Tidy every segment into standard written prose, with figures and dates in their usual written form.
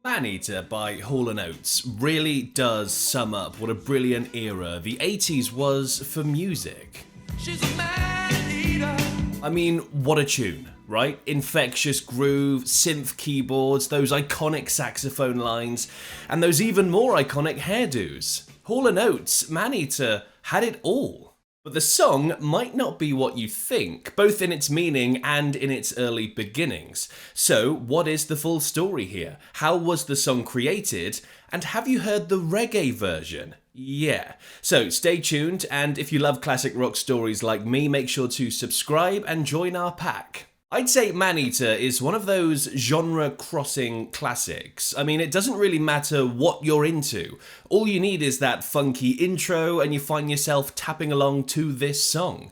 Maneater by Hall Oates really does sum up what a brilliant era the 80s was for music. She's a Maneater. I mean, what a tune, right? Infectious groove, synth keyboards, those iconic saxophone lines, and those even more iconic hairdos. Hall Oates, Maneater had it all. But the song might not be what you think, both in its meaning and in its early beginnings. So, what is the full story here? How was the song created? And have you heard the reggae version? Yeah. So, stay tuned, and if you love classic rock stories like me, make sure to subscribe and join our pack. I'd say Maneater is one of those genre-crossing classics. I mean, it doesn't really matter what you're into. All you need is that funky intro and you find yourself tapping along to this song.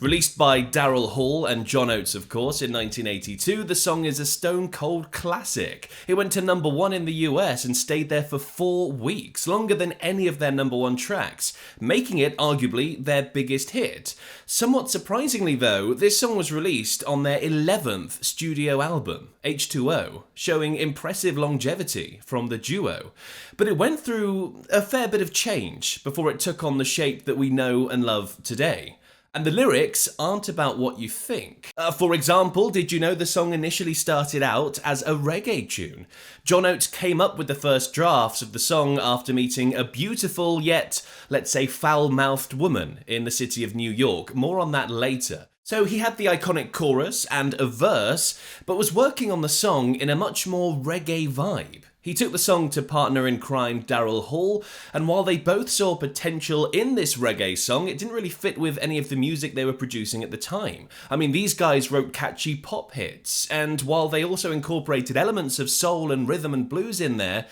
Released by Daryl Hall and John Oates, of course, in 1982, the song is a stone-cold classic. It went to number 1 in the US and stayed there for 4 weeks, longer than any of their number 1 tracks, making it arguably their biggest hit. Somewhat surprisingly though, this song was released on their 11th studio album, H2O, showing impressive longevity from the duo. But it went through a fair bit of change before it took on the shape that we know and love today. And the lyrics aren't about what you think. For example, did you know the song initially started out as a reggae tune? John Oates came up with the first drafts of the song after meeting a beautiful yet, let's say, foul-mouthed woman in the city of New York. More on that later. So he had the iconic chorus and a verse, but was working on the song in a much more reggae vibe. He took the song to partner in crime Daryl Hall, and while they both saw potential in this reggae song, it didn't really fit with any of the music they were producing at the time. I mean, these guys wrote catchy pop hits, and while they also incorporated elements of soul and rhythm and blues in there,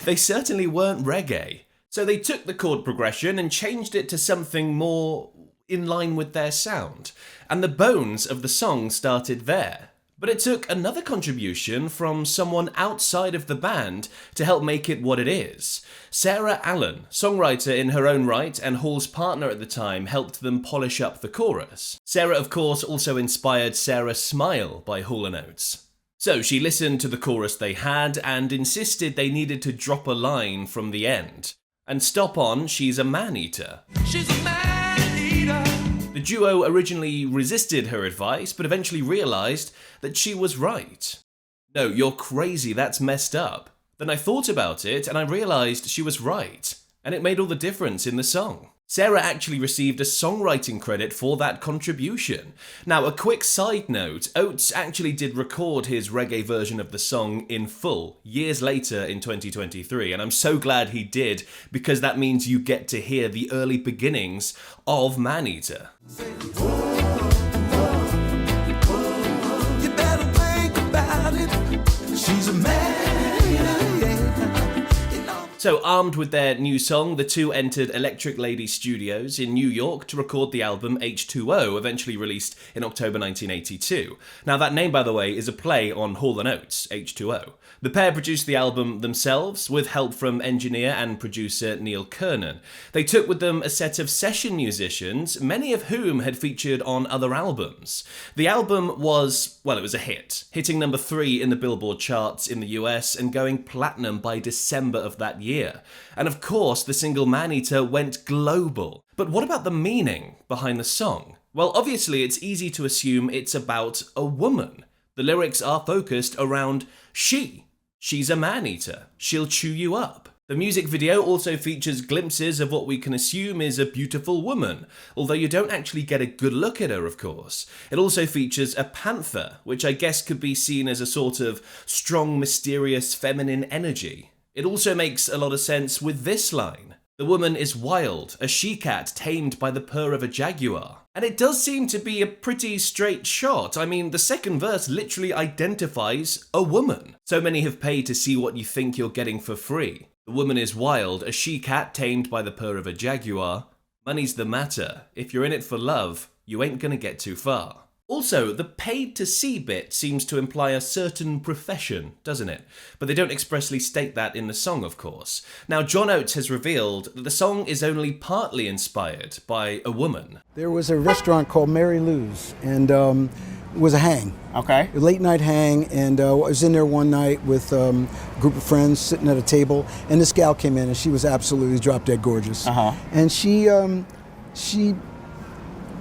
they certainly weren't reggae. So they took the chord progression and changed it to something more in line with their sound, and the bones of the song started there. But it took another contribution from someone outside of the band to help make it what it is. Sarah Allen, songwriter in her own right and Hall's partner at the time, helped them polish up the chorus. Sarah, of course, also inspired Sarah Smile by Hall Oates. So she listened to the chorus they had and insisted they needed to drop a line from the end. And stop on "She's a Man-Eater." She's a Maneater. The duo originally resisted her advice, but eventually realised that she was right. No, you're crazy, that's messed up. Then I thought about it and I realised she was right, and it made all the difference in the song. Sarah actually received a songwriting credit for that contribution. Now, a quick side note, Oates actually did record his reggae version of the song in full years later in 2023, and I'm so glad he did, because that means you get to hear the early beginnings of Maneater. You better think about it. She's a Maneater. So, armed with their new song, the two entered Electric Lady Studios in New York to record the album H2O, eventually released in October 1982. Now, that name, by the way, is a play on Hall & Oates, H2O. The pair produced the album themselves, with help from engineer and producer Neil Kernan. They took with them a set of session musicians, many of whom had featured on other albums. The album was, well, it was a hit, hitting number 3 in the Billboard charts in the US and going platinum by December of that year. And of course, the single Maneater went global. But what about the meaning behind the song? Well, obviously, it's easy to assume it's about a woman. The lyrics are focused around she. She's a man-eater. She'll chew you up. The music video also features glimpses of what we can assume is a beautiful woman, although you don't actually get a good look at her, of course. It also features a panther, which I guess could be seen as a sort of strong, mysterious, feminine energy. It also makes a lot of sense with this line. The woman is wild, a she-cat tamed by the purr of a jaguar. And it does seem to be a pretty straight shot. I mean, the second verse literally identifies a woman. So many have paid to see what you think you're getting for free. The woman is wild, a she-cat tamed by the purr of a jaguar. Money's the matter. If you're in it for love, you ain't gonna get too far. Also, the paid to see bit seems to imply a certain profession, doesn't it? But they don't expressly state that in the song, of course. Now, John Oates has revealed that the song is only partly inspired by a woman. There was a restaurant called Mary Lou's, and was a hang. Okay. A late night hang, and I was in there one night with a group of friends sitting at a table, and this gal came in, and she was absolutely drop dead gorgeous. And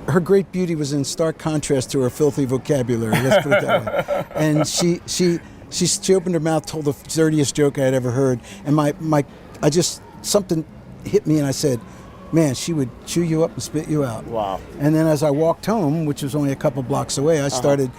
her great beauty was in stark contrast to her filthy vocabulary. Let's put it that way. And she opened her mouth, told the dirtiest joke I had ever heard, and something hit me, and I said, man, she would chew you up and spit you out. Wow. And then as I walked home, which was only a couple blocks away, I started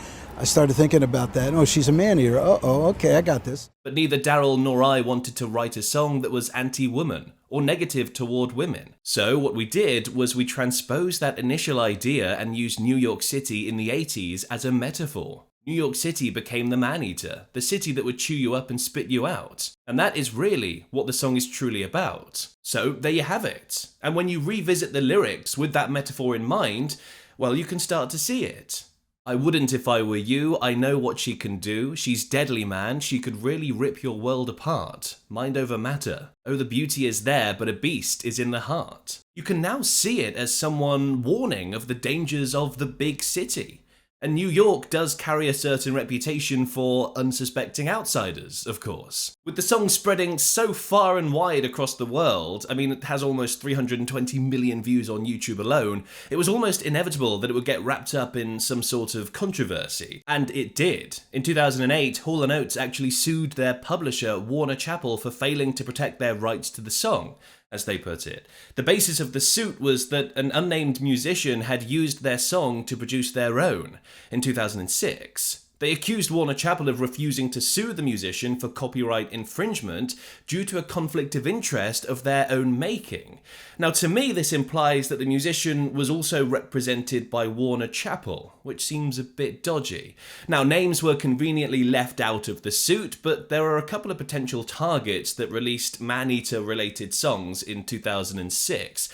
thinking about that. Oh, she's a Maneater. Okay, I got this. But neither Daryl nor I wanted to write a song that was anti-woman or negative toward women. So what we did was we transposed that initial idea and used New York City in the 80s as a metaphor. New York City became the Maneater, the city that would chew you up and spit you out. And that is really what the song is truly about. So there you have it. And when you revisit the lyrics with that metaphor in mind, well, you can start to see it. I wouldn't if I were you, I know what she can do. She's deadly, man, she could really rip your world apart. Mind over matter. Oh, the beauty is there, but a beast is in the heart. You can now see it as someone warning of the dangers of the big city. And New York does carry a certain reputation for unsuspecting outsiders, of course. With the song spreading so far and wide across the world, I mean, it has almost 320 million views on YouTube alone, it was almost inevitable that it would get wrapped up in some sort of controversy. And it did. In 2008, Hall Oates actually sued their publisher, Warner Chappell, for failing to protect their rights to the song, as they put it. The basis of the suit was that an unnamed musician had used their song to produce their own in 2006. They accused Warner Chappell of refusing to sue the musician for copyright infringement due to a conflict of interest of their own making. Now, to me, this implies that the musician was also represented by Warner Chappell, which seems a bit dodgy. Now, names were conveniently left out of the suit, but there are a couple of potential targets that released Maneater-related songs in 2006.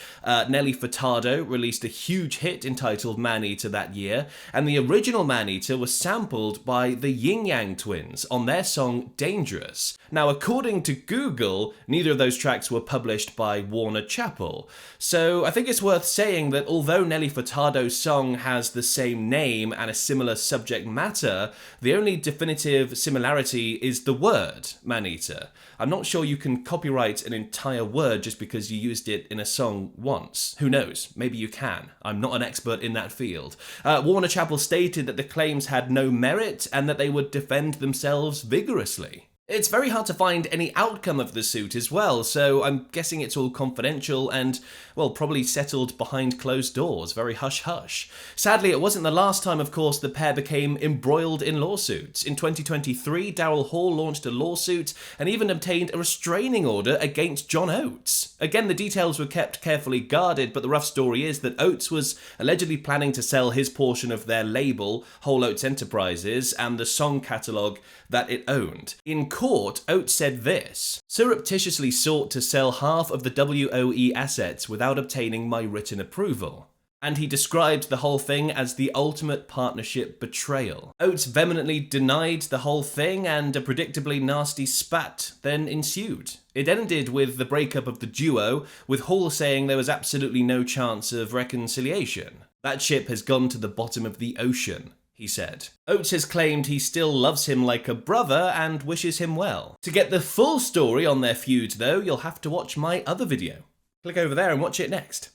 Nelly Furtado released a huge hit entitled Maneater that year, and the original Maneater was sampled by the Yin Yang Twins on their song Dangerous. Now, according to Google, neither of those tracks were published by Warner Chappell. So I think it's worth saying that although Nelly Furtado's song has the same name and a similar subject matter, the only definitive similarity is the word Maneater. I'm not sure you can copyright an entire word just because you used it in a song once. Who knows? Maybe you can. I'm not an expert in that field. Warner Chappell stated that the claims had no merit and that they would defend themselves vigorously. It's very hard to find any outcome of the suit as well, so I'm guessing it's all confidential and, well, probably settled behind closed doors, very hush-hush. Sadly, it wasn't the last time, of course, the pair became embroiled in lawsuits. In 2023, Daryl Hall launched a lawsuit and even obtained a restraining order against John Oates. Again, the details were kept carefully guarded, but the rough story is that Oates was allegedly planning to sell his portion of their label, Hall Oates Enterprises, and the song catalogue that it owned. In court, Oates said this: surreptitiously sought to sell half of the WOE assets without obtaining my written approval. And he described the whole thing as the ultimate partnership betrayal. Oates vehemently denied the whole thing, and a predictably nasty spat then ensued. It ended with the breakup of the duo, with Hall saying there was absolutely no chance of reconciliation. That ship has gone to the bottom of the ocean, he said. Oates has claimed he still loves him like a brother and wishes him well. To get the full story on their feud, though, you'll have to watch my other video. Click over there and watch it next.